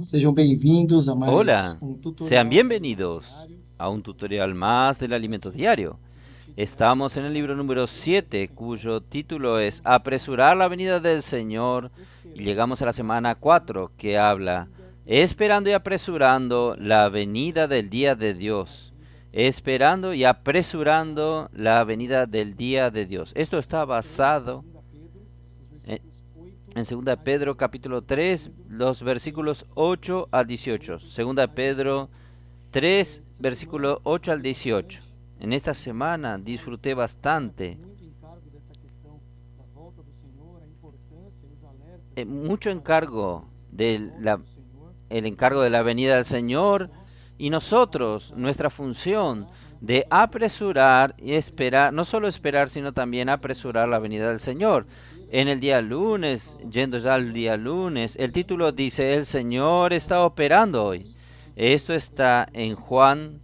Sejam bem-vindos a mais Hola, sean tutorial da Alimento bienvenidos Diário. a un tutorial más del alimento diario. Estamos en el libro número 7, cuyo título es Apresurar la venida del Señor, y llegamos a la semana 4, que habla Esperando y apresurando la venida del día de Dios. Esperando y apresurando la venida del día de Dios. Esto está basado en, en 2 Pedro capítulo 3, los versículos 8 al 18. 2 Pedro 3, versículo 8 al 18. En esta semana disfruté bastante, Muito encargo dessa questão da volta do Senhor, a importância e os alertas mucho da encargo de volta la, do Senhor. el encargo de la venida del Señor y nosotros, nuestra función de apresurar y esperar, no solo esperar, sino también apresurar la venida del Señor. En el día lunes, yendo ya al día lunes, el título dice, el Señor está operando hoy. Esto está en Juan,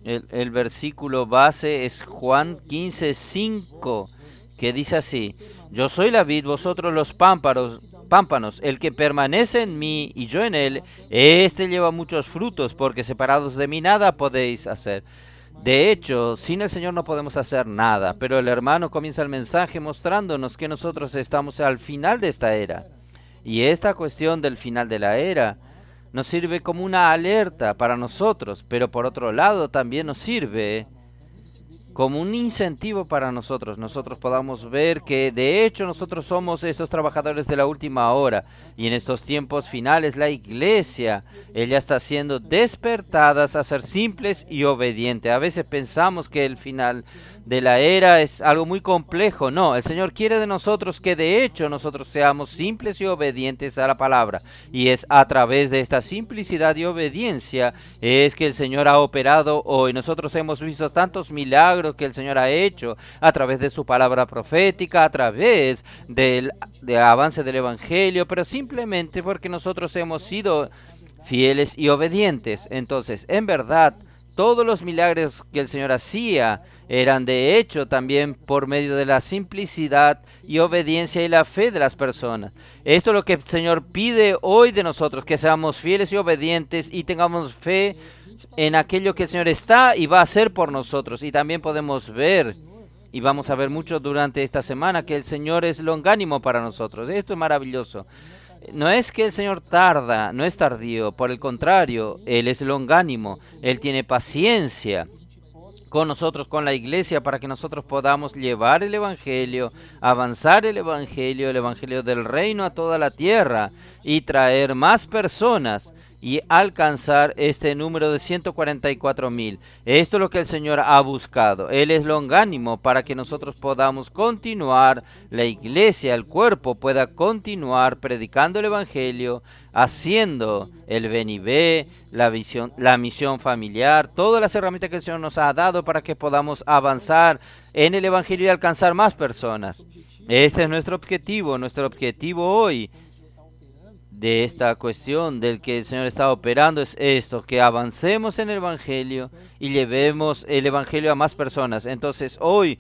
el versículo base es Juan 15:5, que dice así, yo soy la vid, vosotros los pámpanos, el que permanece en mí y yo en él, éste lleva muchos frutos, porque separados de mí nada podéis hacer. De hecho, sin el Señor no podemos hacer nada, pero el hermano comienza el mensaje mostrándonos que nosotros estamos al final de esta era. Y esta cuestión del final de la era nos sirve como una alerta para nosotros, pero por otro lado también nos sirve como un incentivo para nosotros. Nosotros podamos ver que de hecho nosotros somos estos trabajadores de la última hora y en estos tiempos finales la iglesia, ella está siendo despertada a ser simples y obedientes. A veces pensamos que el final de la era es algo muy complejo. No, el Señor quiere de nosotros que de hecho nosotros seamos simples y obedientes a la palabra. Y es a través de esta simplicidad y obediencia es que el Señor ha operado hoy. Nosotros hemos visto tantos milagros que el Señor ha hecho a través de su palabra profética, a través del avance del Evangelio, pero simplemente porque nosotros hemos sido fieles y obedientes. Entonces, en verdad, todos los milagros que el Señor hacía eran de hecho también por medio de la simplicidad y obediencia y la fe de las personas. Esto es lo que el Señor pide hoy de nosotros, que seamos fieles y obedientes y tengamos fe en aquello que el Señor está y va a hacer por nosotros. Y también podemos ver, y vamos a ver mucho durante esta semana, que el Señor es longánimo para nosotros. Esto es maravilloso. No es que el Señor tarda, no es tardío, por el contrario, Él es longánimo, Él tiene paciencia con nosotros, con la iglesia, para que nosotros podamos llevar el Evangelio, avanzar el Evangelio del reino a toda la tierra y traer más personas y alcanzar este número de 144,000. Esto es lo que el Señor ha buscado. Él es longánimo para que nosotros podamos continuar, la iglesia, el cuerpo, pueda continuar predicando el Evangelio, haciendo el ven y ve, la misión familiar, todas las herramientas que el Señor nos ha dado para que podamos avanzar en el Evangelio y alcanzar más personas. Este es nuestro objetivo hoy de esta cuestión del que el Señor está operando es esto, que avancemos en el Evangelio y llevemos el Evangelio a más personas. Entonces hoy,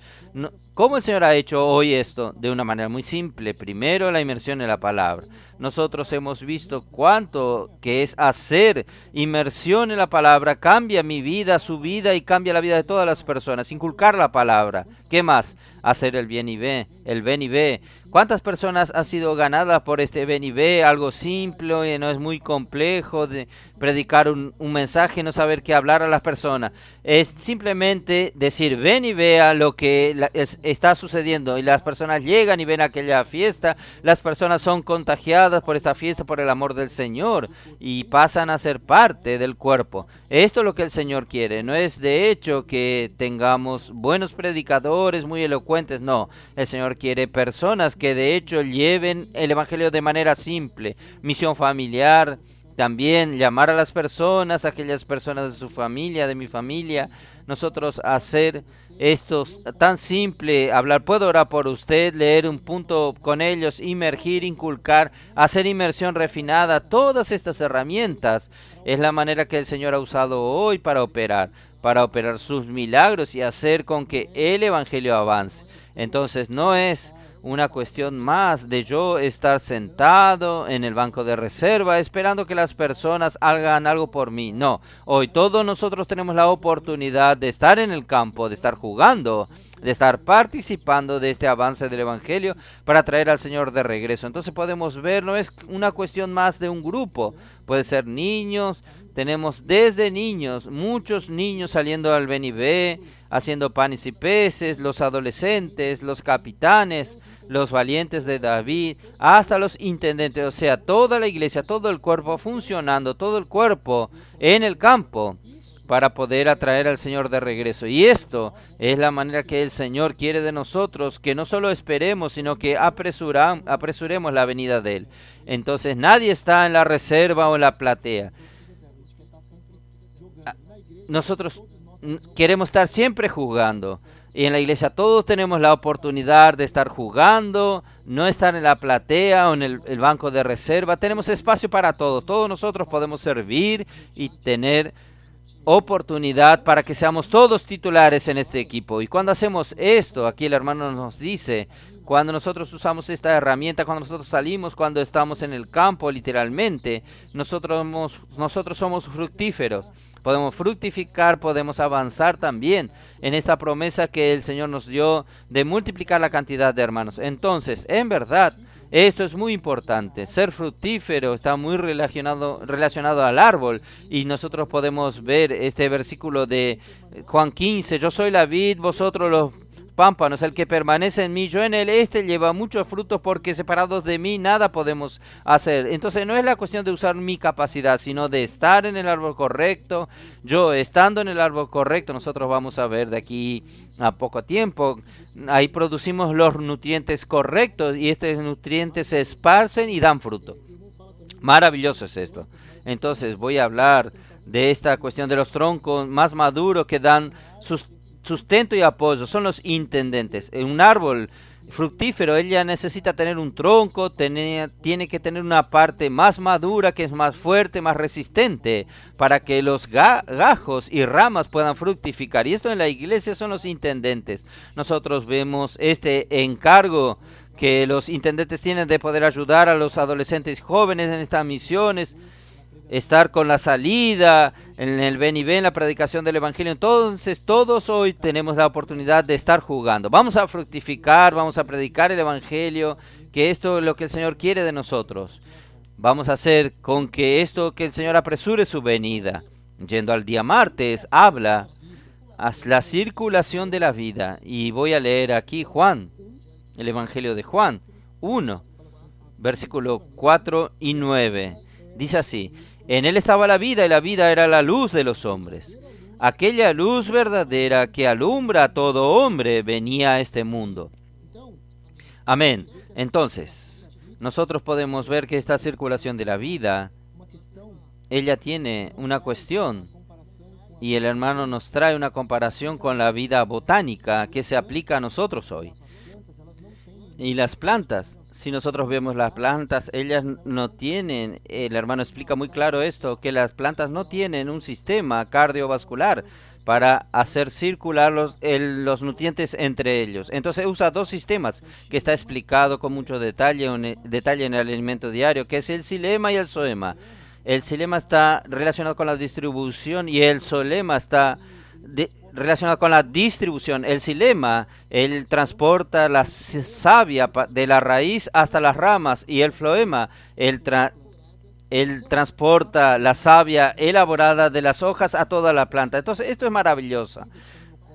¿cómo el Señor ha hecho hoy esto? De una manera muy simple. Primero, la inmersión en la palabra. Nosotros hemos visto cuánto que es hacer inmersión en la palabra, cambia mi vida, su vida y cambia la vida de todas las personas. Inculcar la palabra. ¿Qué más? Hacer el bien y ve, el ven y ve. ¿Cuántas personas han sido ganadas por este ven y ve? Algo simple, no es muy complejo de predicar un mensaje, no saber qué hablar a las personas. Es simplemente decir, ven y vea lo que está sucediendo. Y las personas llegan y ven aquella fiesta. Las personas son contagiadas por esta fiesta, por el amor del Señor. Y pasan a ser parte del cuerpo. Esto es lo que el Señor quiere. No es de hecho que tengamos buenos predicadores muy elocuentes. No, el Señor quiere personas que de hecho lleven el Evangelio de manera simple. Misión familiar. También llamar a las personas, a aquellas personas de su familia, de mi familia, nosotros hacer esto tan simple, hablar, puedo orar por usted, leer un punto con ellos, inmergir, inculcar, hacer inmersión refinada, todas estas herramientas es la manera que el Señor ha usado hoy para operar sus milagros y hacer con que el Evangelio avance. Entonces no es una cuestión más de yo estar sentado en el banco de reserva esperando que las personas hagan algo por mí. No, hoy todos nosotros tenemos la oportunidad de estar en el campo, de estar jugando, de estar participando de este avance del Evangelio para traer al Señor de regreso. Entonces podemos ver, no es una cuestión más de un grupo, puede ser niños. Tenemos desde niños, muchos niños saliendo al Benibé, haciendo panes y peces, los adolescentes, los capitanes, los valientes de David, hasta los intendentes, o sea, toda la iglesia, todo el cuerpo funcionando, todo el cuerpo en el campo para poder atraer al Señor de regreso. Y esto es la manera que el Señor quiere de nosotros, que no solo esperemos, sino que apresuremos la venida de Él. Entonces nadie está en la reserva o en la platea. Nosotros queremos estar siempre jugando. Y en la iglesia todos tenemos la oportunidad de estar jugando, no estar en la platea o en el banco de reserva. Tenemos espacio para todos. Todos nosotros podemos servir y tener oportunidad para que seamos todos titulares en este equipo. Y cuando hacemos esto, aquí el hermano nos dice, cuando nosotros usamos esta herramienta, cuando nosotros salimos, cuando estamos en el campo literalmente, nosotros somos fructíferos. Podemos fructificar, podemos avanzar también en esta promesa que el Señor nos dio de multiplicar la cantidad de hermanos. Entonces, en verdad, esto es muy importante. Ser fructífero está muy relacionado al árbol. Y nosotros podemos ver este versículo de Juan 15. Yo soy la vid, vosotros los pámpanos. El que permanece en mí, yo en él, este lleva muchos frutos, porque separados de mí nada podemos hacer. Entonces no es la cuestión de usar mi capacidad, sino de estar en el árbol correcto. Yo estando en el árbol correcto, nosotros vamos a ver de aquí a poco tiempo, ahí producimos los nutrientes correctos y estos nutrientes se esparcen y dan fruto. Maravilloso es esto. Entonces voy a hablar de esta cuestión de los troncos más maduros que dan sustento y apoyo. Son los intendentes. En un árbol fructífero, ella necesita tener un tronco, tiene que tener una parte más madura, que es más fuerte, más resistente, para que los gajos y ramas puedan fructificar. Y esto en la iglesia son los intendentes. Nosotros vemos este encargo que los intendentes tienen de poder ayudar a los adolescentes jóvenes en estas misiones, estar con la salida, en el ven y ven, la predicación del Evangelio. Entonces todos hoy tenemos la oportunidad de estar jugando. Vamos a fructificar, vamos a predicar el Evangelio, que esto es lo que el Señor quiere de nosotros. Vamos a hacer con que el Señor apresure su venida. Yendo al día martes, habla a la circulación de la vida. Y voy a leer aquí Juan, el Evangelio de Juan 1, versículo 4 y 9. Dice así: en él estaba la vida, y la vida era la luz de los hombres. Aquella luz verdadera que alumbra a todo hombre venía a este mundo. Amén. Entonces, nosotros podemos ver que esta circulación de la vida, ella tiene una cuestión, y el hermano nos trae una comparación con la vida botánica que se aplica a nosotros hoy. Y las plantas, si nosotros vemos las plantas, ellas no tienen, el hermano explica muy claro esto, que las plantas no tienen un sistema cardiovascular para hacer circular los nutrientes entre ellos. Entonces usa dos sistemas que está explicado con mucho detalle en el alimento diario, que es el xilema y el zoema. El xilema está relacionado con la distribución y el zoema está relacionado con la distribución. El xilema, él transporta la savia de la raíz hasta las ramas, y el floema, él transporta la savia elaborada de las hojas a toda la planta. Entonces esto es maravilloso.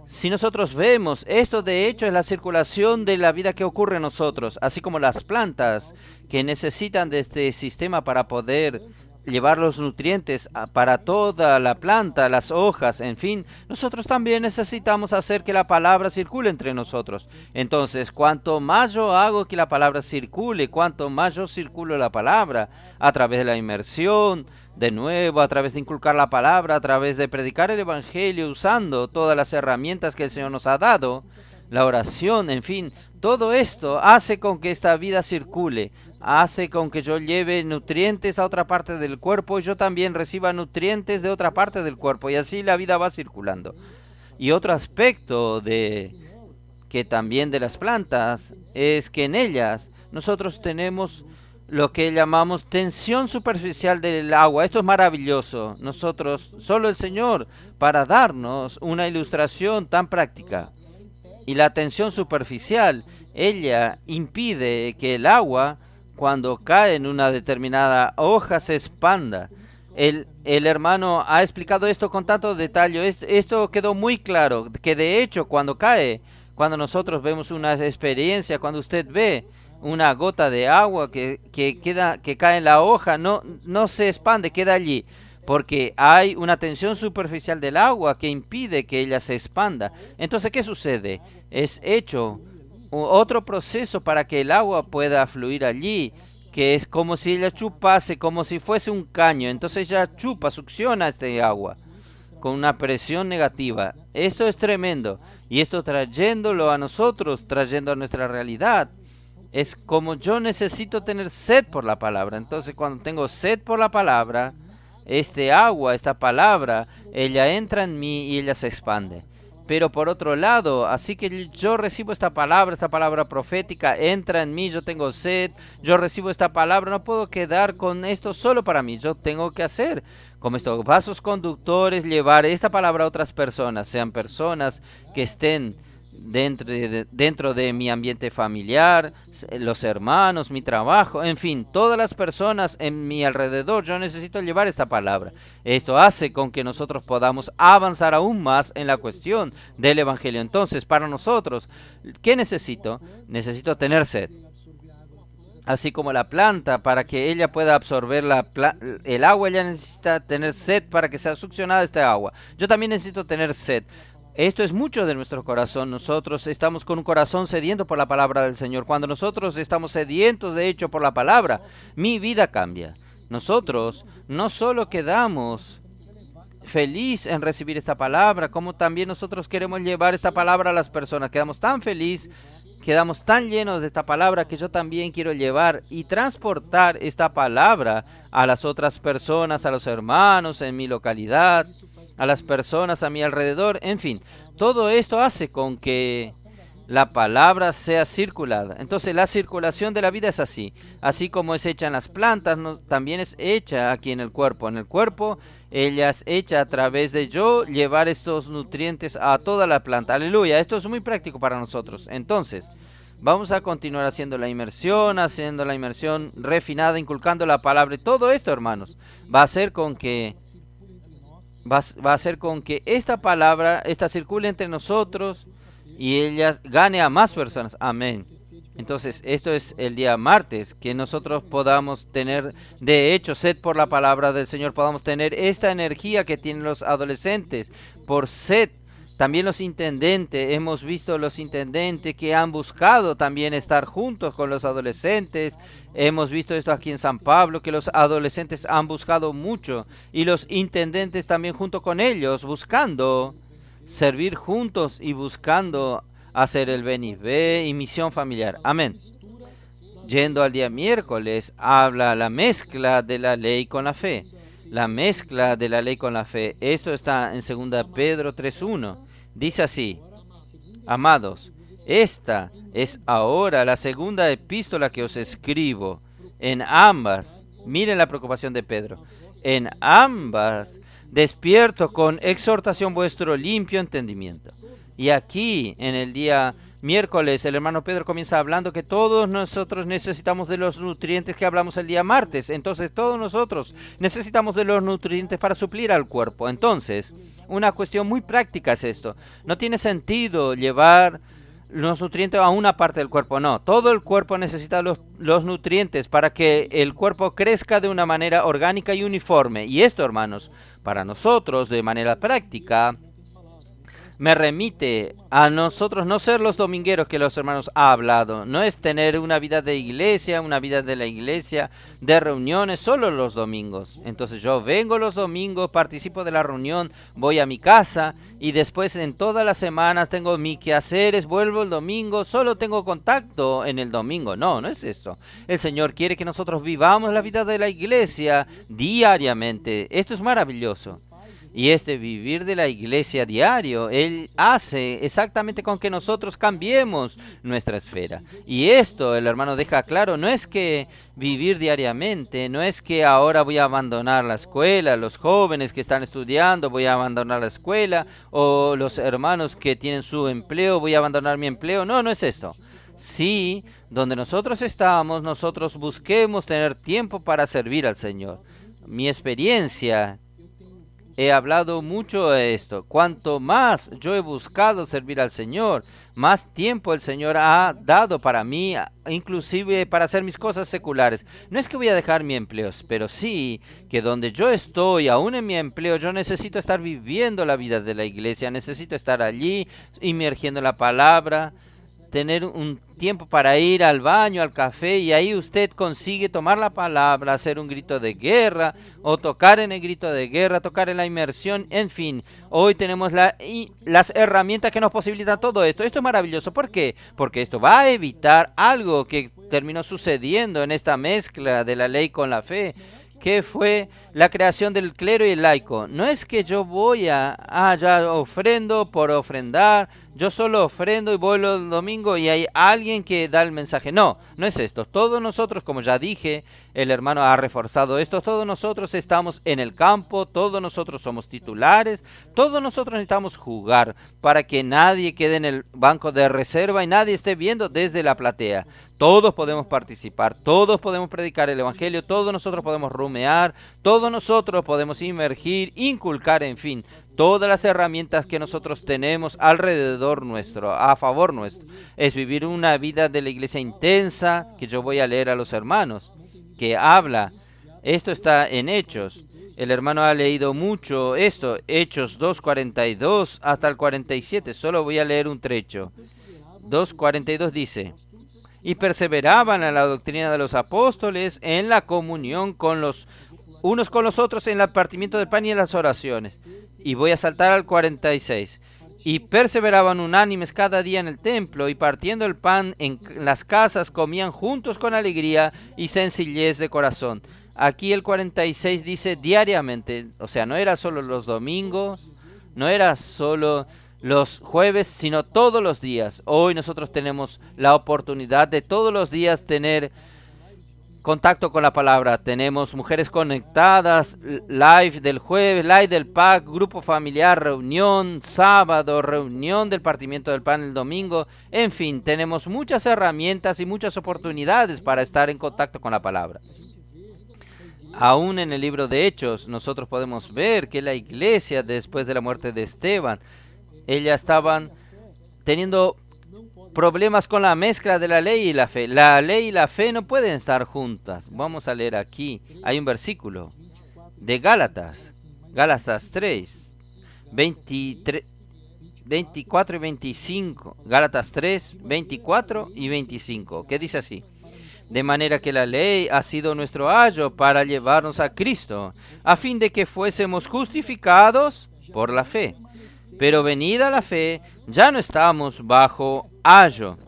Si nosotros vemos, esto de hecho es la circulación de la vida que ocurre en nosotros, así como las plantas que necesitan de este sistema para poder llevar los nutrientes para toda la planta, las hojas, en fin. Nosotros también necesitamos hacer que la palabra circule entre nosotros. Entonces, cuanto más yo hago que la palabra circule, cuanto más yo circulo la palabra, a través de la inmersión, de nuevo, a través de inculcar la palabra, a través de predicar el Evangelio, usando todas las herramientas que el Señor nos ha dado, la oración, en fin, todo esto hace con que esta vida circule, hace con que yo lleve nutrientes a otra parte del cuerpo y yo también reciba nutrientes de otra parte del cuerpo, y así la vida va circulando. Y otro aspecto que que también de las plantas es que en ellas nosotros tenemos lo que llamamos tensión superficial del agua. Esto es maravilloso. Nosotros, solo el Señor, para darnos una ilustración tan práctica. Y la tensión superficial, ella impide que el agua, cuando cae en una determinada hoja, se expanda. El hermano ha explicado esto con tanto detalle. Esto quedó muy claro, que de hecho cuando cae, cuando nosotros vemos una experiencia, cuando usted ve una gota de agua que cae en la hoja, no se expande, queda allí, porque hay una tensión superficial del agua que impide que ella se expanda. Entonces, ¿qué sucede? Es hecho otro proceso para que el agua pueda fluir allí, que es como si ella chupase, como si fuese un caño. Entonces ella chupa, succiona este agua con una presión negativa. Esto es tremendo. Y esto trayéndolo a nosotros, trayendo a nuestra realidad. Es como yo necesito tener sed por la palabra. Entonces cuando tengo sed por la palabra, este agua, esta palabra, ella entra en mí y ella se expande. Pero por otro lado, así que yo recibo esta palabra profética, entra en mí, yo tengo sed, yo recibo esta palabra, no puedo quedar con esto solo para mí, yo tengo que hacer como estos vasos conductores, llevar esta palabra a otras personas, sean personas que estén dentro de mi ambiente familiar, los hermanos, mi trabajo, en fin, todas las personas en mi alrededor, yo necesito llevar esta palabra. Esto hace con que nosotros podamos avanzar aún más en la cuestión del Evangelio. Entonces, para nosotros, ¿qué necesito? Necesito tener sed. Así como la planta, para que ella pueda absorber el agua, ella necesita tener sed para que sea succionada esta agua. Yo también necesito tener sed. Esto es mucho de nuestro corazón. Nosotros estamos con un corazón sediento por la palabra del Señor. Cuando nosotros estamos sedientos, de hecho, por la palabra, mi vida cambia. Nosotros no solo quedamos feliz en recibir esta palabra, como también nosotros queremos llevar esta palabra a las personas. Quedamos tan felices, quedamos tan llenos de esta palabra que yo también quiero llevar y transportar esta palabra a las otras personas, a los hermanos en mi localidad, a las personas a mi alrededor, en fin, todo esto hace con que la palabra sea circulada. Entonces la circulación de la vida es así como es hecha en las plantas, también es hecha aquí en el cuerpo. En el cuerpo, ella es hecha a través de yo llevar estos nutrientes a toda la planta. Aleluya, esto es muy práctico para nosotros. Entonces, vamos a continuar haciendo la inmersión refinada, inculcando la palabra. Y todo esto, hermanos, va a hacer con que esta palabra circule entre nosotros y ella gane a más personas. Amén. Entonces, esto es el día martes, que nosotros podamos tener, de hecho, sed por la palabra del Señor, podamos tener esta energía que tienen los adolescentes por sed. También los intendentes, hemos visto los intendentes que han buscado también estar juntos con los adolescentes. Hemos visto esto aquí en San Pablo, que los adolescentes han buscado mucho y los intendentes también junto con ellos, buscando servir juntos y buscando hacer el BNB y misión familiar. Amén. Yendo al día miércoles, habla la mezcla de la ley con la fe. La mezcla de la ley con la fe. Esto está en 2 Pedro 3:1. Dice así: amados, esta es ahora la segunda epístola que os escribo. En ambas, miren la preocupación de Pedro, en ambas despierto con exhortación vuestro limpio entendimiento. Y aquí, en el día miércoles, el hermano Pedro comienza hablando que todos nosotros necesitamos de los nutrientes que hablamos el día martes. Entonces, todos nosotros necesitamos de los nutrientes para suplir al cuerpo. Entonces, una cuestión muy práctica es esto. No tiene sentido llevar los nutrientes a una parte del cuerpo, no. Todo el cuerpo necesita los nutrientes para que el cuerpo crezca de una manera orgánica y uniforme. Y esto, hermanos, para nosotros, de manera práctica, me remite a nosotros no ser los domingueros que los hermanos han hablado. No es tener una vida de iglesia, una vida de la iglesia, de reuniones, solo los domingos. Entonces yo vengo los domingos, participo de la reunión, voy a mi casa y después en todas las semanas tengo mis quehaceres, vuelvo el domingo, solo tengo contacto en el domingo. No, no es esto. El Señor quiere que nosotros vivamos la vida de la iglesia diariamente. Esto es maravilloso. Y este vivir de la iglesia diario, Él hace exactamente con que nosotros cambiemos nuestra esfera. Y esto el hermano deja claro, no es que vivir diariamente, no es que ahora voy a abandonar la escuela, los jóvenes que están estudiando, voy a abandonar la escuela, o los hermanos que tienen su empleo, voy a abandonar mi empleo. No, no es esto. Sí, donde nosotros estamos, nosotros busquemos tener tiempo para servir al Señor. Mi experiencia, he hablado mucho de esto. Cuanto más yo he buscado servir al Señor, más tiempo el Señor ha dado para mí, inclusive para hacer mis cosas seculares. No es que voy a dejar mi empleo, pero sí que donde yo estoy, aún en mi empleo, yo necesito estar viviendo la vida de la iglesia, necesito estar allí, inmergiendo en la palabra, tener un tiempo para ir al baño, al café, y ahí usted consigue tomar la palabra, hacer un grito de guerra, o tocar en el grito de guerra, tocar en la inmersión, en fin. Hoy tenemos las herramientas que nos posibilitan todo esto. Esto es maravilloso. ¿Por qué? Porque esto va a evitar algo que terminó sucediendo en esta mezcla de la ley con la fe, que fue la creación del clero y el laico. No es que yo voy ya ofrendo por ofrendar, yo solo ofrendo y voy los domingos y hay alguien que da el mensaje. No, no es esto. Todos nosotros, como ya dije, el hermano ha reforzado esto, todos nosotros estamos en el campo, todos nosotros somos titulares, todos nosotros necesitamos jugar para que nadie quede en el banco de reserva y nadie esté viendo desde la platea. Todos podemos participar, todos podemos predicar el evangelio, todos nosotros podemos rumear, todos nosotros podemos inmergir, inculcar, en fin, todas las herramientas que nosotros tenemos alrededor nuestro, a favor nuestro. Es vivir una vida de la iglesia intensa, que yo voy a leer a los hermanos, que habla. Esto está en Hechos. El hermano ha leído mucho esto, Hechos 2:42 hasta el 47. Solo voy a leer un trecho. 2:42 dice: y perseveraban en la doctrina de los apóstoles, en la comunión con los unos con los otros, en el partimiento del pan y en las oraciones. Y voy a saltar al 46. Y perseveraban unánimes cada día en el templo, y partiendo el pan en las casas, comían juntos con alegría y sencillez de corazón. Aquí el 46 dice diariamente, o sea, no era solo los domingos, no era solo los jueves, sino todos los días. Hoy nosotros tenemos la oportunidad de todos los días tener contacto con la palabra. Tenemos mujeres conectadas, live del jueves, live del PAC, grupo familiar, reunión, sábado, reunión del partimiento del pan el domingo. En fin, tenemos muchas herramientas y muchas oportunidades para estar en contacto con la palabra. Aún en el libro de Hechos, nosotros podemos ver que la iglesia, después de la muerte de Esteban, ellas estaban teniendo problemas con la mezcla de la ley y la fe. La ley y la fe no pueden estar juntas. Vamos a leer aquí. Hay un versículo de Gálatas 3, 24 y 25. Gálatas 3, 24 y 25. ¿Qué dice así? De manera que la ley ha sido nuestro ayo para llevarnos a Cristo, a fin de que fuésemos justificados por la fe. Pero venida la fe, ya no estamos bajo ayo.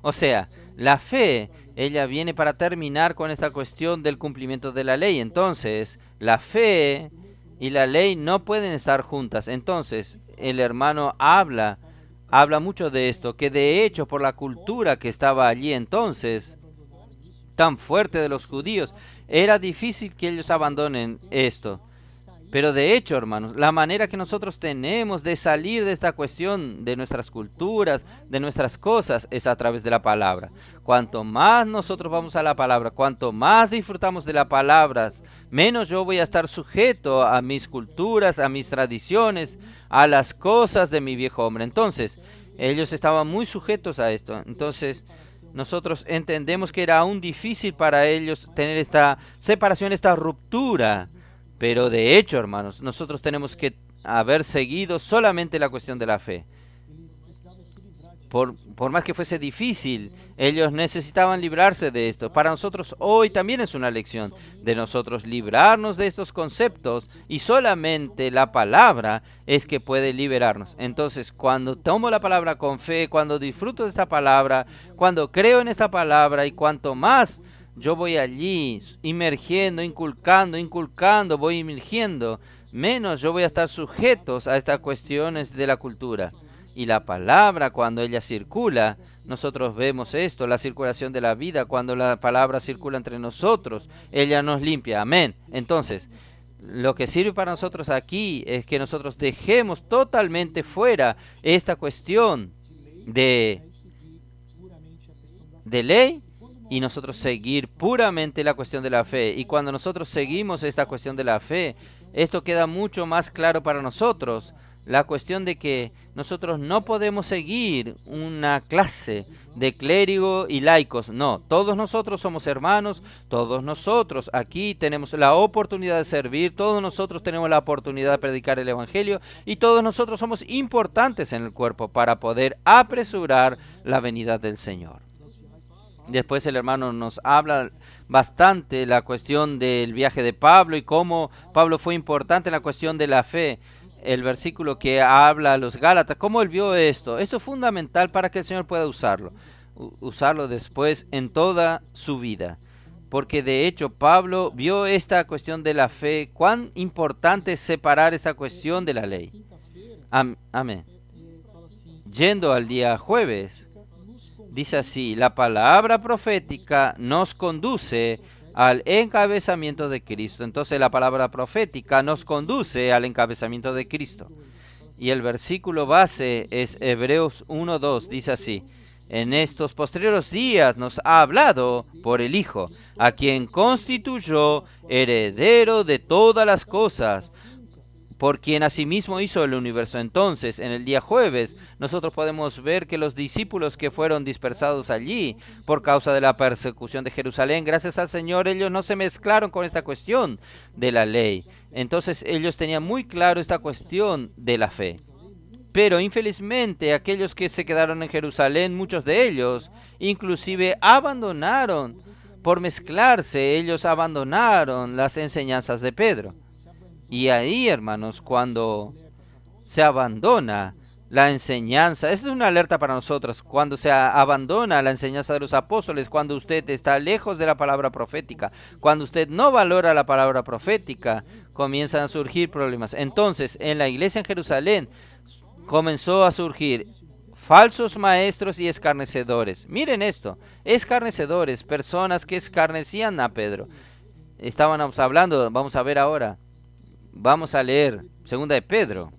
O sea, la fe, ella viene para terminar con esta cuestión del cumplimiento de la ley. Entonces, la fe y la ley no pueden estar juntas. Entonces, el hermano habla mucho de esto, que de hecho por la cultura que estaba allí entonces, tan fuerte de los judíos, era difícil que ellos abandonen esto. Pero de hecho, hermanos, la manera que nosotros tenemos de salir de esta cuestión, de nuestras culturas, de nuestras cosas, es a través de la palabra. Cuanto más nosotros vamos a la palabra, cuanto más disfrutamos de la palabra, menos yo voy a estar sujeto a mis culturas, a mis tradiciones, a las cosas de mi viejo hombre. Entonces, ellos estaban muy sujetos a esto. Entonces, nosotros entendemos que era aún difícil para ellos tener esta separación, esta ruptura. Pero de hecho, hermanos, nosotros tenemos que haber seguido solamente la cuestión de la fe. Por más que fuese difícil, ellos necesitaban librarse de esto. Para nosotros hoy también es una lección de nosotros librarnos de estos conceptos, y solamente la palabra es que puede liberarnos. Entonces, cuando tomo la palabra con fe, cuando disfruto de esta palabra, cuando creo en esta palabra, y cuanto más yo voy allí inmergiendo, inculcando, voy inmergiendo, menos yo voy a estar sujetos a estas cuestiones de la cultura. Y la palabra, cuando ella circula, nosotros vemos esto, la circulación de la vida, cuando la palabra circula entre nosotros, ella nos limpia. Amén. Entonces, lo que sirve para nosotros aquí es que nosotros dejemos totalmente fuera esta cuestión de ley y nosotros seguir puramente la cuestión de la fe. Y cuando nosotros seguimos esta cuestión de la fe, esto queda mucho más claro para nosotros. La cuestión de que nosotros no podemos seguir una clase de clérigo y laicos. No, todos nosotros somos hermanos, todos nosotros aquí tenemos la oportunidad de servir, todos nosotros tenemos la oportunidad de predicar el Evangelio y todos nosotros somos importantes en el cuerpo para poder apresurar la venida del Señor. Después el hermano nos habla bastante la cuestión del viaje de Pablo y cómo Pablo fue importante en la cuestión de la fe. El versículo que habla a los Gálatas, cómo él vio esto. Esto es fundamental para que el Señor pueda usarlo después en toda su vida. Porque de hecho Pablo vio esta cuestión de la fe, cuán importante es separar esa cuestión de la ley. Amén. Yendo al día jueves, dice así: la palabra profética nos conduce al encabezamiento de Cristo. Entonces la palabra profética nos conduce al encabezamiento de Cristo. Y el versículo base es Hebreos 1:2, dice así: en estos posteriores días nos ha hablado por el Hijo, a quien constituyó heredero de todas las cosas, por quien asimismo hizo el universo. Entonces, en el día jueves, nosotros podemos ver que los discípulos que fueron dispersados allí por causa de la persecución de Jerusalén, gracias al Señor, ellos no se mezclaron con esta cuestión de la ley. Entonces, ellos tenían muy claro esta cuestión de la fe. Pero infelizmente, aquellos que se quedaron en Jerusalén, muchos de ellos, inclusive abandonaron, por mezclarse, ellos abandonaron las enseñanzas de Pedro. Y ahí, hermanos, cuando se abandona la enseñanza, esto es una alerta para nosotros, cuando se abandona la enseñanza de los apóstoles, cuando usted está lejos de la palabra profética, cuando usted no valora la palabra profética, comienzan a surgir problemas. Entonces, en la iglesia en Jerusalén comenzó a surgir falsos maestros y escarnecedores. Miren esto, escarnecedores, personas que escarnecían a Pedro. Estábamos hablando, vamos a ver ahora. Vamos a leer Segunda de Pedro.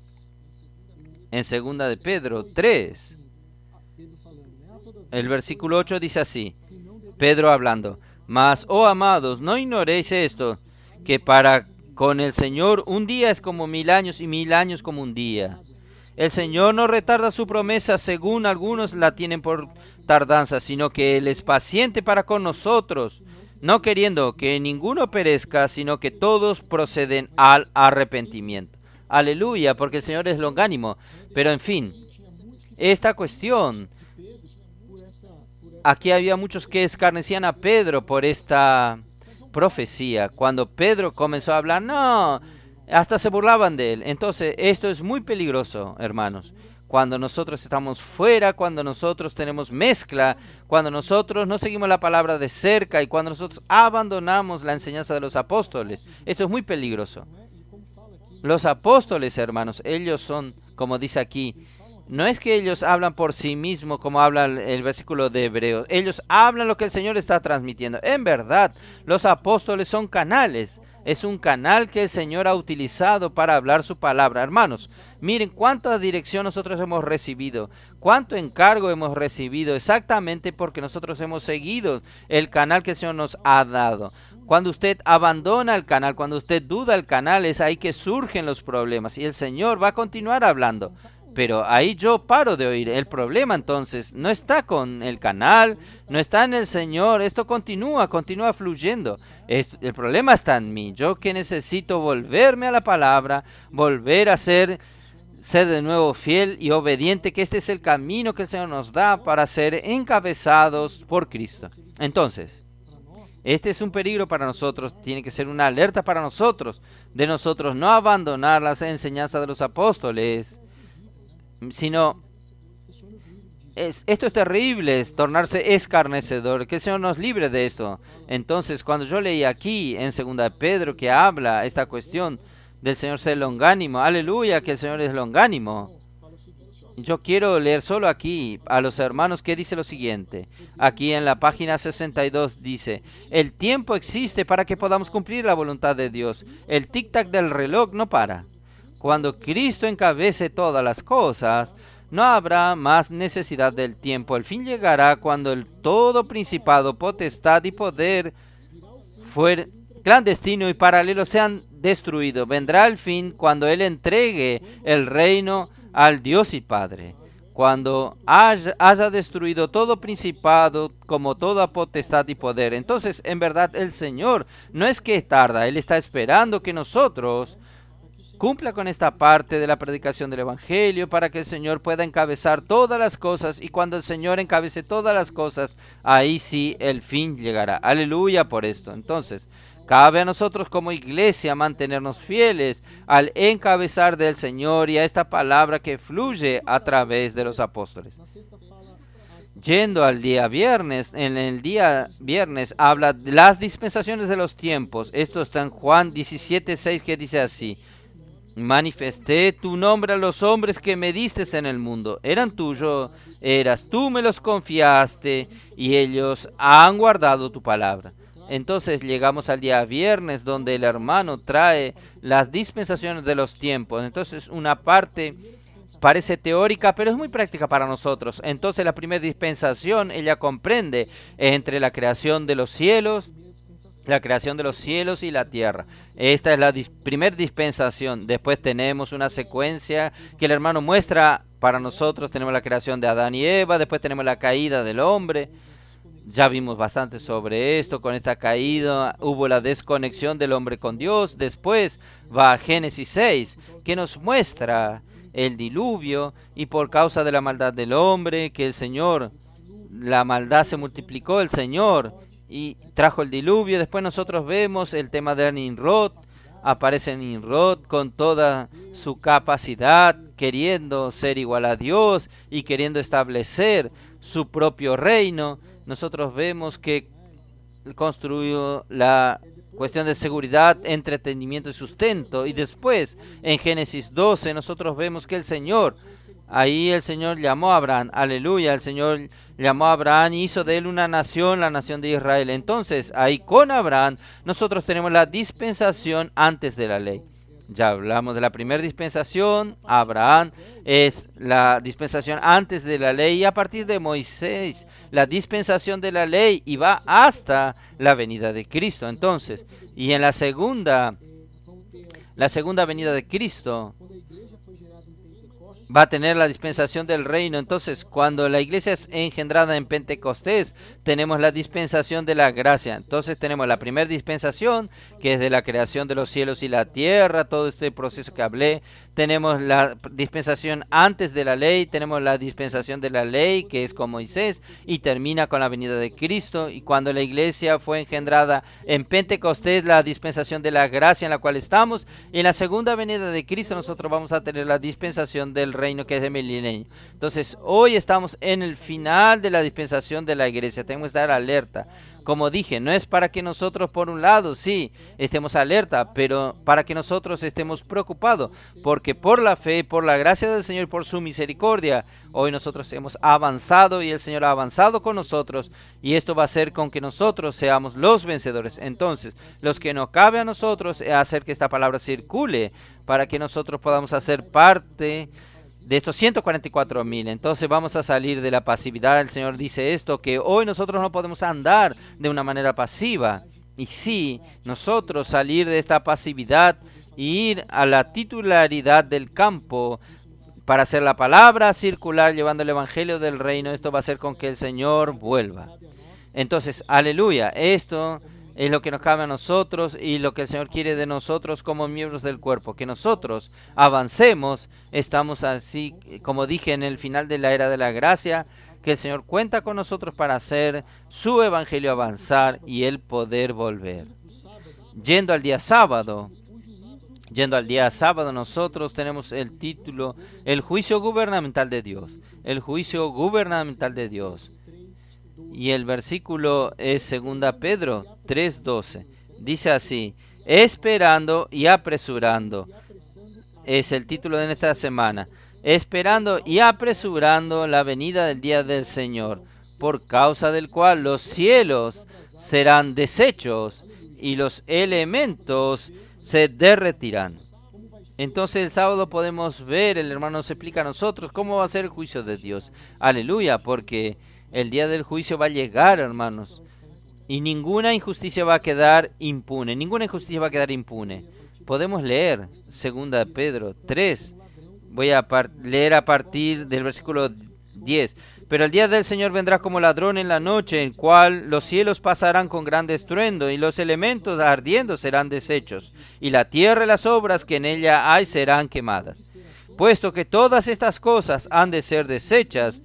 En Segunda de Pedro 3, el versículo 8 dice así, Pedro hablando: mas, oh amados, no ignoréis esto, que para con el Señor un día es como 1000 años y 1000 años como un día. El Señor no retarda su promesa, según algunos la tienen por tardanza, sino que Él es paciente para con nosotros, no queriendo que ninguno perezca, sino que todos proceden al arrepentimiento. Aleluya, porque el Señor es longánimo. Pero en fin, esta cuestión, aquí había muchos que escarnecían a Pedro por esta profecía. Cuando Pedro comenzó a hablar, no, hasta se burlaban de él. Entonces, esto es muy peligroso, hermanos. Cuando nosotros estamos fuera, cuando nosotros tenemos mezcla, cuando nosotros no seguimos la palabra de cerca y cuando nosotros abandonamos la enseñanza de los apóstoles. Esto es muy peligroso. Los apóstoles, hermanos, ellos son, como dice aquí, no es que ellos hablan por sí mismos como habla el versículo de Hebreos. Ellos hablan lo que el Señor está transmitiendo. En verdad, los apóstoles son canales. Es un canal que el Señor ha utilizado para hablar su palabra. Hermanos, miren cuánta dirección nosotros hemos recibido, cuánto encargo hemos recibido, exactamente porque nosotros hemos seguido el canal que el Señor nos ha dado. Cuando usted abandona el canal, cuando usted duda el canal, es ahí que surgen los problemas y el Señor va a continuar hablando. Pero ahí yo paro de oír. El problema entonces no está con el canal, no está en el Señor. Esto continúa fluyendo. El problema está en mí. Yo que necesito volverme a la palabra, volver a ser de nuevo fiel y obediente, que este es el camino que el Señor nos da para ser encabezados por Cristo. Entonces, este es un peligro para nosotros, tiene que ser una alerta para nosotros, de nosotros no abandonar las enseñanzas de los apóstoles, sino esto es terrible, es tornarse escarnecedor, que el Señor nos libre de esto. Entonces, cuando yo leí aquí en Segunda de Pedro que habla esta cuestión del Señor ser longánimo. Aleluya, que el Señor es longánimo. Fala o seguinte, ó. Yo quiero leer solo aquí a los hermanos que dice lo siguiente. Aquí en la página 62 dice: el tiempo existe para que podamos cumplir la voluntad de Dios. El tic-tac del reloj no para. Cuando Cristo encabece todas las cosas, no habrá más necesidad del tiempo. El fin llegará cuando el todo principado, potestad y poder clandestino y paralelo sean destruidos. Vendrá el fin cuando Él entregue el reino al Dios y Padre. Cuando haya destruido todo principado, como toda potestad y poder. Entonces, en verdad, el Señor no es que tarda, Él está esperando que nosotros cumpla con esta parte de la predicación del Evangelio para que el Señor pueda encabezar todas las cosas, y cuando el Señor encabece todas las cosas, ahí sí el fin llegará. Aleluya por esto. Entonces, cabe a nosotros como iglesia mantenernos fieles al encabezar del Señor y a esta palabra que fluye a través de los apóstoles. Na sexta fala as Yendo al día viernes, en el día viernes habla de las dispensaciones de los tiempos. Esto está en Juan 17:6, que dice así: manifesté tu nombre a los hombres que me diste en el mundo. Eran tuyos, tú me los confiaste y ellos han guardado tu palabra. Entonces llegamos al día viernes, donde el hermano trae las dispensaciones de los tiempos. Entonces una parte parece teórica, pero es muy práctica para nosotros. Entonces la primera dispensación, ella comprende entre la creación de los cielos, la creación de los cielos y la tierra. Esta es la primera dispensación. Después tenemos una secuencia que el hermano muestra para nosotros. Tenemos la creación de Adán y Eva, después tenemos la caída del hombre. Ya vimos bastante sobre esto. Con esta caída hubo la desconexión del hombre con Dios. Después va a Génesis 6, que nos muestra el diluvio, y por causa de la maldad del hombre, que el Señor, la maldad se multiplicó, el Señor, y trajo el diluvio. Después nosotros vemos el tema de Nimrod. Aparece Nimrod con toda su capacidad, queriendo ser igual a Dios y queriendo establecer su propio reino. Nosotros vemos que construyó la cuestión de seguridad, entretenimiento y sustento. Y después, en Génesis 12, nosotros vemos que el Señor llamó a Abraham. Aleluya, el Señor llamó a Abraham y hizo de él una nación, la nación de Israel. Entonces, ahí con Abraham, nosotros tenemos la dispensación antes de la ley. Ya hablamos de la primera dispensación. Abraham es la dispensación antes de la ley, y a partir de Moisés, la dispensación de la ley, y va hasta la venida de Cristo. Entonces, y en la segunda venida de Cristo, quando a igreja foi gerada em Pentecostes, va a tener la dispensación del reino. Entonces, cuando la iglesia es engendrada en Pentecostés, tenemos la dispensación de la gracia. Entonces tenemos la primera dispensación, que es de la creación de los cielos y la tierra, todo este proceso que hablé. Tenemos la dispensación antes de la ley, tenemos la dispensación de la ley, que es con Moisés, y termina con la venida de Cristo. Y cuando la iglesia fue engendrada en Pentecostés, la dispensación de la gracia en la cual estamos. Y en la segunda venida de Cristo nosotros vamos a tener la dispensación del reino, que es el milenio. Entonces hoy estamos en el final de la dispensación de la iglesia. Tenemos que estar alerta. Como dije, no es para que nosotros, por un lado, sí, estemos alerta, pero para que nosotros estemos preocupados, porque por la fe, por la gracia del Señor y por su misericordia, hoy nosotros hemos avanzado y el Señor ha avanzado con nosotros, y esto va a hacer con que nosotros seamos los vencedores. Entonces, los que nos cabe a nosotros es hacer que esta palabra circule, para que nosotros podamos hacer parte de estos 144,000. Entonces vamos a salir de la pasividad. El Señor dice esto, que hoy nosotros no podemos andar de una manera pasiva. Y sí, nosotros salir de esta pasividad e ir a la titularidad del campo para hacer la palabra circular, llevando el evangelio del reino. Esto va a hacer con que el Señor vuelva. Entonces, aleluya, esto es lo que nos cabe a nosotros y lo que el Señor quiere de nosotros como miembros del cuerpo, que nosotros avancemos. Estamos así, como dije, en el final de la era de la gracia, que el Señor cuenta con nosotros para hacer su evangelio avanzar y el poder volver. Yendo al día sábado, nosotros tenemos el título, el juicio gubernamental de Dios. El juicio gubernamental de Dios. Y el versículo es 2 Pedro 3:12. Dice así: esperando y apresurando. Es el título de esta semana. Esperando y apresurando la venida del día del Señor, por causa del cual los cielos serán deshechos y los elementos se derretirán. Entonces el sábado podemos ver, el hermano nos explica a nosotros cómo va a ser el juicio de Dios. Aleluya, porque el día del juicio va a llegar, hermanos. Y ninguna injusticia va a quedar impune. Ninguna injusticia va a quedar impune. Podemos leer 2 Pedro 3. Voy a leer a partir del versículo 10. Pero el día del Señor vendrá como ladrón en la noche, en cual los cielos pasarán con gran estruendo, y los elementos ardiendo serán deshechos, y la tierra y las obras que en ella hay serán quemadas. Puesto que todas estas cosas han de ser deshechas,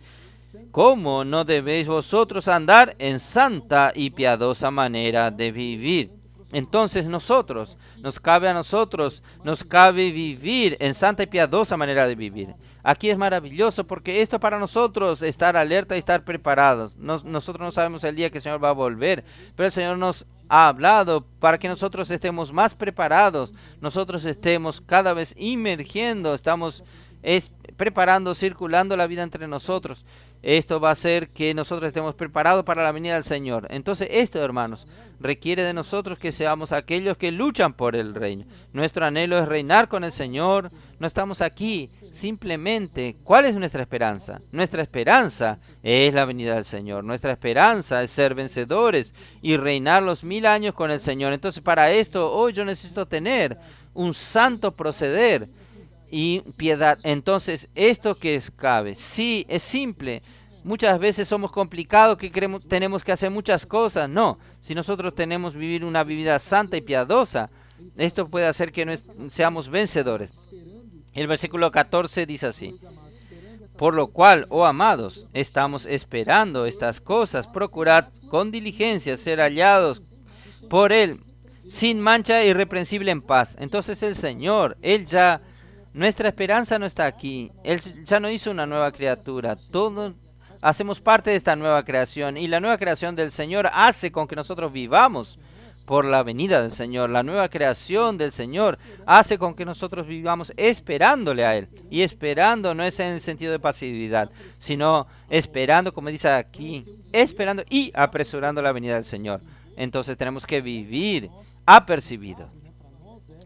¿cómo no debéis vosotros andar en santa y piadosa manera de vivir? Entonces nos cabe vivir en santa y piadosa manera de vivir. Aquí es maravilloso porque esto para nosotros estar alerta y estar preparados. Nosotros no sabemos el día que el Señor va a volver, pero el Señor nos ha hablado para que nosotros estemos más preparados, nosotros estemos cada vez emergiendo, estamos preparando, circulando la vida entre nosotros. Esto va a hacer que nosotros estemos preparados para la venida del Señor. Entonces esto, hermanos, requiere de nosotros que seamos aquellos que luchan por el reino. Nuestro anhelo es reinar con el Señor. No estamos aquí simplemente. ¿Cuál es nuestra esperanza? Nuestra esperanza es la venida del Señor. Nuestra esperanza es ser vencedores y reinar los 1000 años con el Señor. Entonces para esto hoy yo necesito tener un santo proceder y piedad. Entonces, esto que cabe, sí, es simple. Muchas veces somos complicados, que tenemos que hacer muchas cosas. No, si nosotros tenemos vivir una vida santa y piadosa, esto puede hacer que seamos vencedores. El versículo 14 dice así: por lo cual, oh amados, estamos esperando estas cosas, procurad con diligencia ser hallados por Él, sin mancha e irreprensible en paz. Entonces el Señor, nuestra esperanza no está aquí. Él ya no hizo una nueva criatura. Todos hacemos parte de esta nueva creación. Y la nueva creación del Señor hace con que nosotros vivamos por la venida del Señor. La nueva creación del Señor hace con que nosotros vivamos esperándole a Él. Y esperando no es en el sentido de pasividad, sino esperando, como dice aquí, esperando y apresurando la venida del Señor. Entonces tenemos que vivir apercibidos.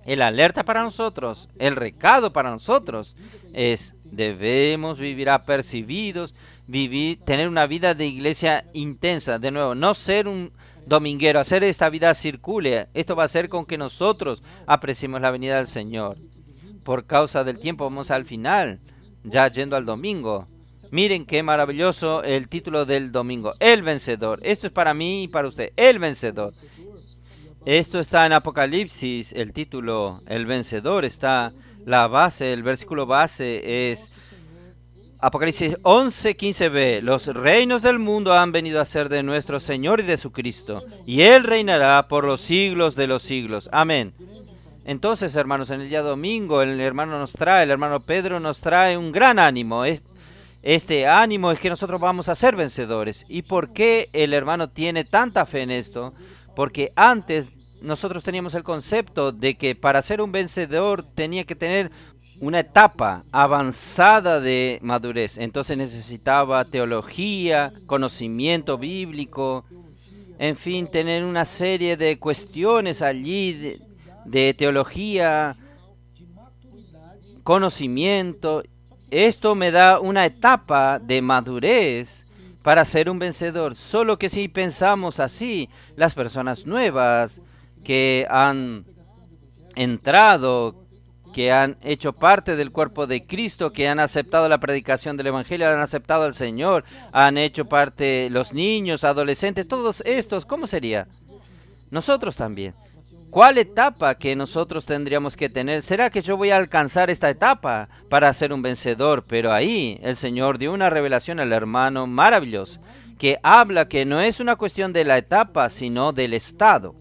El alerta para nosotros, el recado para nosotros es: debemos vivir apercibidos, tener una vida de iglesia intensa. De nuevo, no ser un dominguero, hacer esta vida circule. Esto va a hacer con que nosotros apreciemos la venida del Señor. Por causa del tiempo vamos al final, ya yendo al domingo. Miren qué maravilloso el título del domingo: El Vencedor. Esto es para mí y para usted, El Vencedor. Esto está en Apocalipsis, el título, El Vencedor, está la base, el versículo base es Apocalipsis 11:15b. Los reinos del mundo han venido a ser de nuestro Señor y de su Cristo, y Él reinará por los siglos de los siglos. Amén. Entonces, hermanos, en el día domingo, el hermano Pedro nos trae un gran ánimo. Este ánimo es que nosotros vamos a ser vencedores. ¿Y por qué el hermano tiene tanta fe en esto? Porque antes nosotros teníamos el concepto de que para ser un vencedor tenía que tener una etapa avanzada de madurez. Entonces necesitaba teología, conocimiento bíblico, en fin, tener una serie de cuestiones allí de teología, conocimiento. Esto me da una etapa de madurez para ser un vencedor. Solo que si pensamos así, las personas nuevas que han entrado, que han hecho parte del cuerpo de Cristo, que han aceptado la predicación del Evangelio, han aceptado al Señor, han hecho parte los niños, adolescentes, todos estos, ¿cómo sería? Nosotros también. ¿Cuál etapa que nosotros tendríamos que tener? ¿Será que yo voy a alcanzar esta etapa para ser un vencedor? Pero ahí el Señor dio una revelación al hermano maravilloso, que habla que no es una cuestión de la etapa, sino del estado.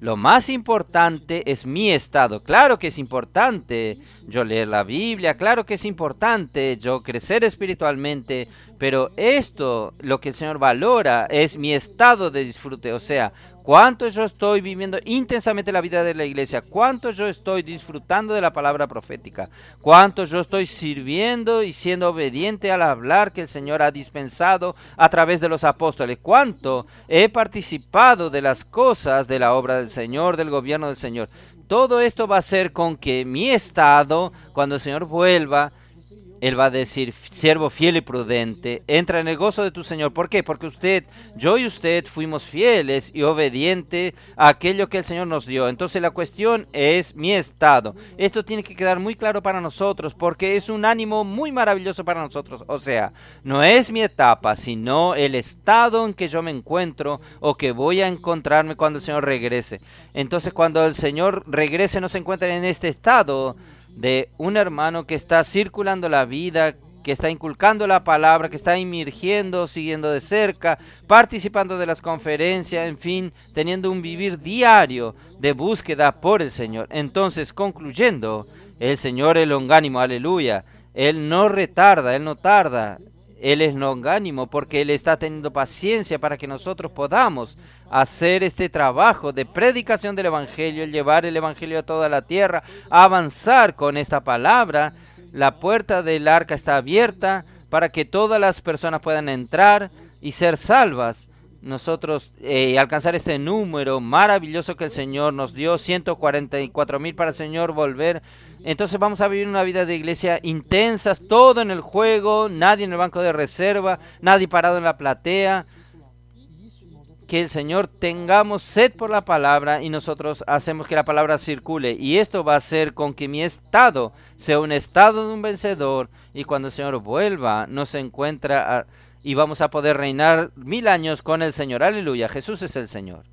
Lo más importante es mi estado. Claro que es importante yo leer la Biblia, claro que es importante yo crecer espiritualmente, pero lo que el Señor valora es mi estado de disfrute, o sea, cuánto yo estoy viviendo intensamente la vida de la iglesia, cuánto yo estoy disfrutando de la palabra profética, cuánto yo estoy sirviendo y siendo obediente al hablar que el Señor ha dispensado a través de los apóstoles, cuánto he participado de las cosas de la obra del Señor, del gobierno del Señor. Todo esto va a hacer con que mi estado, cuando el Señor vuelva, Él va a decir, siervo fiel y prudente, entra en el gozo de tu Señor. ¿Por qué? Porque yo y usted fuimos fieles y obedientes a aquello que el Señor nos dio. Entonces la cuestión es mi estado. Esto tiene que quedar muy claro para nosotros porque es un ánimo muy maravilloso para nosotros. O sea, no es mi etapa, sino el estado en que yo me encuentro o que voy a encontrarme cuando el Señor regrese. Entonces cuando el Señor regrese no se encuentra en este estado de un hermano que está circulando la vida, que está inculcando la palabra, que está inmergiendo, siguiendo de cerca, participando de las conferencias, en fin, teniendo un vivir diario de búsqueda por el Señor. Entonces, concluyendo, el Señor es longánimo, aleluya. Él no retarda, Él no tarda. Él es longánimo porque Él está teniendo paciencia para que nosotros podamos hacer este trabajo de predicación del Evangelio, el llevar el Evangelio a toda la tierra, avanzar con esta palabra. La puerta del arca está abierta para que todas las personas puedan entrar y ser salvas. Nosotros alcanzar este número maravilloso que el Señor nos dio, 144,000 para el Señor volver. Entonces vamos a vivir una vida de iglesia intensa, todo en el juego, nadie en el banco de reserva, nadie parado en la platea. Que el Señor tengamos sed por la palabra y nosotros hacemos que la palabra circule. Y esto va a hacer con que mi estado sea un estado de un vencedor. Y cuando el Señor vuelva, nos encuentra y vamos a poder reinar 1000 años con el Señor. Aleluya, Jesús es el Señor.